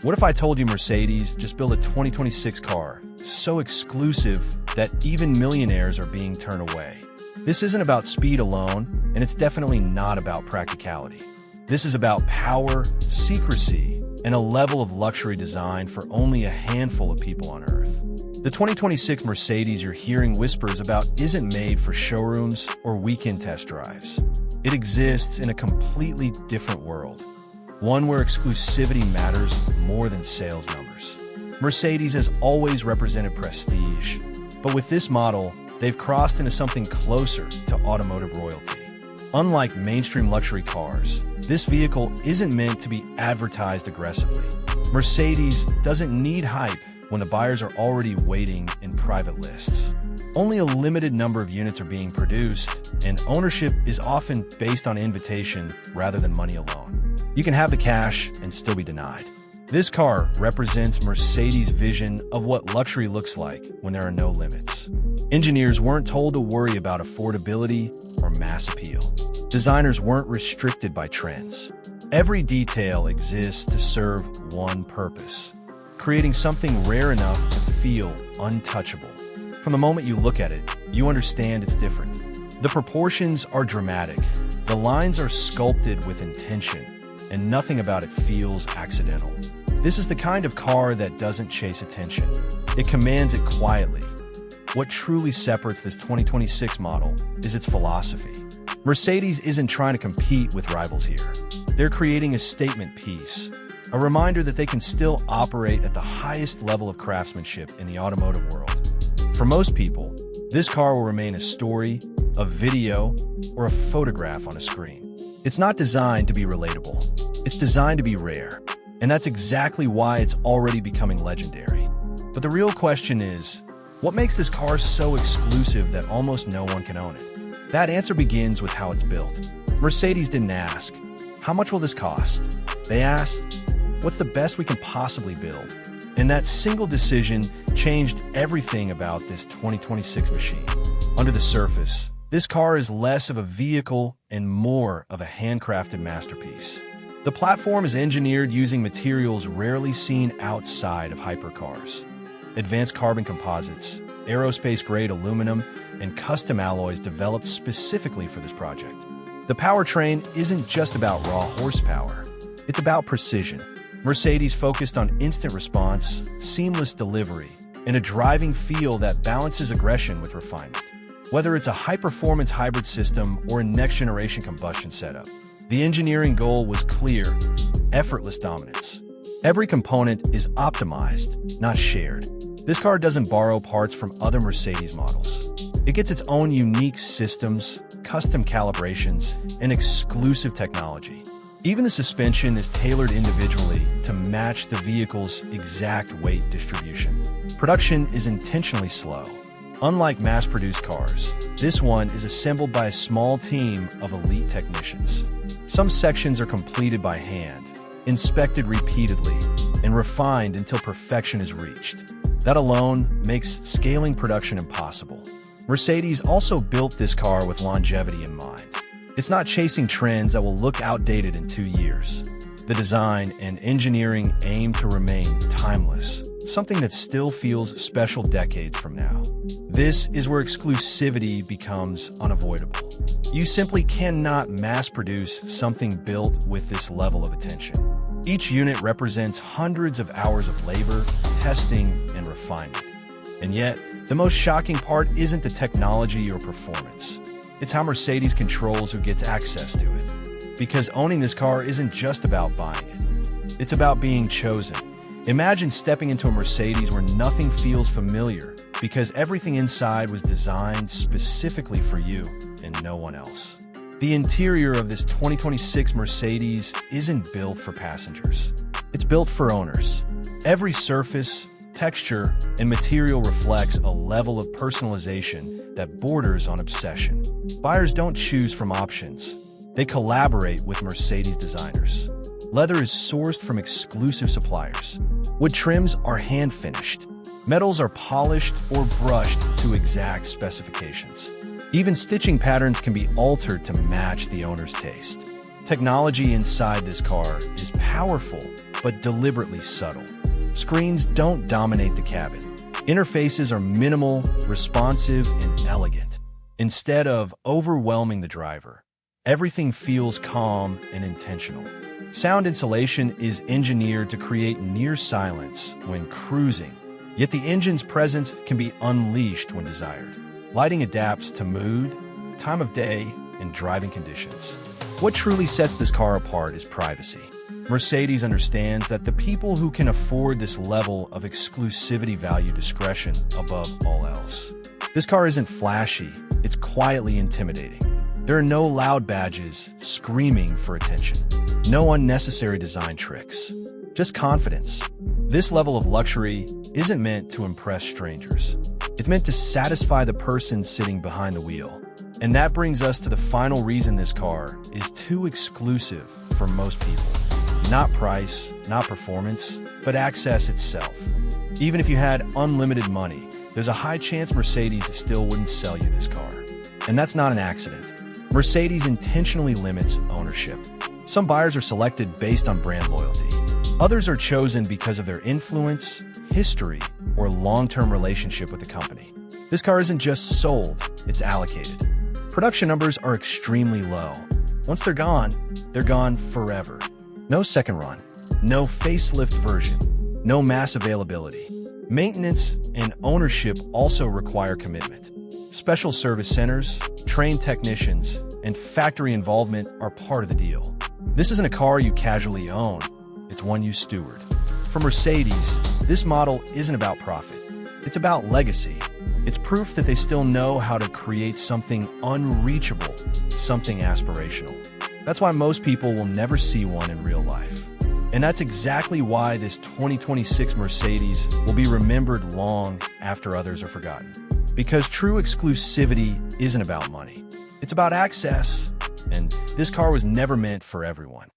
What if I told you Mercedes just built a 2026 car so exclusive that even millionaires are being turned away? This isn't about speed alone, and it's definitely not about practicality. This is about power, secrecy, and a level of luxury design for only a handful of people on Earth. The 2026 Mercedes you're hearing whispers about isn't made for showrooms or weekend test drives. It exists in a completely different world. One where exclusivity matters more than sales numbers. Mercedes has always represented prestige, but with this model, they've crossed into something closer to automotive royalty. Unlike mainstream luxury cars, this vehicle isn't meant to be advertised aggressively. Mercedes doesn't need hype when the buyers are already waiting in private lists. Only a limited number of units are being produced, and ownership is often based on invitation rather than money alone. You can have the cash and still be denied. This car represents Mercedes' vision of what luxury looks like when there are no limits. Engineers weren't told to worry about affordability or mass appeal. Designers weren't restricted by trends. Every detail exists to serve one purpose: creating something rare enough to feel untouchable. From the moment you look at it, you understand it's different. The proportions are dramatic, the lines are sculpted with intention, and nothing about it feels accidental. This is the kind of car that doesn't chase attention. It commands it quietly. What truly separates this 2026 model is its philosophy. Mercedes isn't trying to compete with rivals here. They're creating a statement piece, a reminder that they can still operate at the highest level of craftsmanship in the automotive world. For most people, this car will remain a story, a video, or a photograph on a screen. It's not designed to be relatable. It's designed to be rare. And that's exactly why it's already becoming legendary. But the real question is, what makes this car so exclusive that almost no one can own it? That answer begins with how it's built. Mercedes didn't ask, how much will this cost? They asked, what's the best we can possibly build? And that single decision changed everything about this 2026 machine. Under the surface, this car is less of a vehicle and more of a handcrafted masterpiece. The platform is engineered using materials rarely seen outside of hypercars. Advanced carbon composites, aerospace-grade aluminum, and custom alloys developed specifically for this project. The powertrain isn't just about raw horsepower. It's about precision. Mercedes focused on instant response, seamless delivery, and a driving feel that balances aggression with refinement. Whether it's a high-performance hybrid system or a next-generation combustion setup, the engineering goal was clear: effortless dominance. Every component is optimized, not shared. This car doesn't borrow parts from other Mercedes models. It gets its own unique systems, custom calibrations, and exclusive technology. Even the suspension is tailored individually to match the vehicle's exact weight distribution. Production is intentionally slow. Unlike mass-produced cars, this one is assembled by a small team of elite technicians. Some sections are completed by hand, inspected repeatedly, and refined until perfection is reached. That alone makes scaling production impossible. Mercedes also built this car with longevity in mind. It's not chasing trends that will look outdated in 2 years. The design and engineering aim to remain timeless, something that still feels special decades from now. This is where exclusivity becomes unavoidable. You simply cannot mass-produce something built with this level of attention. Each unit represents hundreds of hours of labor, testing, and refinement. And yet, the most shocking part isn't the technology or performance. It's how Mercedes controls who gets access to it. Because owning this car isn't just about buying it. It's about being chosen. Imagine stepping into a Mercedes where nothing feels familiar because everything inside was designed specifically for you and no one else. The interior of this 2026 Mercedes isn't built for passengers. It's built for owners. Every surface, texture, and material reflects a level of personalization that borders on obsession. Buyers don't choose from options. They collaborate with Mercedes designers. Leather is sourced from exclusive suppliers. Wood trims are hand-finished. Metals are polished or brushed to exact specifications. Even stitching patterns can be altered to match the owner's taste. Technology inside this car is powerful, but deliberately subtle. Screens don't dominate the cabin. Interfaces are minimal, responsive, and elegant. Instead of overwhelming the driver, everything feels calm and intentional. Sound insulation is engineered to create near silence when cruising, yet the engine's presence can be unleashed when desired. Lighting adapts to mood, time of day, and driving conditions. What truly sets this car apart is privacy. Mercedes understands that the people who can afford this level of exclusivity value discretion above all else. This car isn't flashy, it's quietly intimidating. There are no loud badges screaming for attention. No unnecessary design tricks. Just confidence. This level of luxury isn't meant to impress strangers. It's meant to satisfy the person sitting behind the wheel. And that brings us to the final reason this car is too exclusive for most people. Not price, not performance, but access itself. Even if you had unlimited money, there's a high chance Mercedes still wouldn't sell you this car. And that's not an accident. Mercedes intentionally limits ownership. Some buyers are selected based on brand loyalty. Others are chosen because of their influence, history, or long-term relationship with the company. This car isn't just sold, it's allocated. Production numbers are extremely low. Once they're gone forever. No second run, no facelift version, no mass availability. Maintenance and ownership also require commitment. Special service centers, trained technicians, and factory involvement are part of the deal. This isn't a car you casually own, it's one you steward. For Mercedes, this model isn't about profit, it's about legacy. It's proof that they still know how to create something unreachable, something aspirational. That's why most people will never see one in real life. And that's exactly why this 2026 Mercedes will be remembered long after others are forgotten. Because true exclusivity isn't about money. It's about access. And this car was never meant for everyone.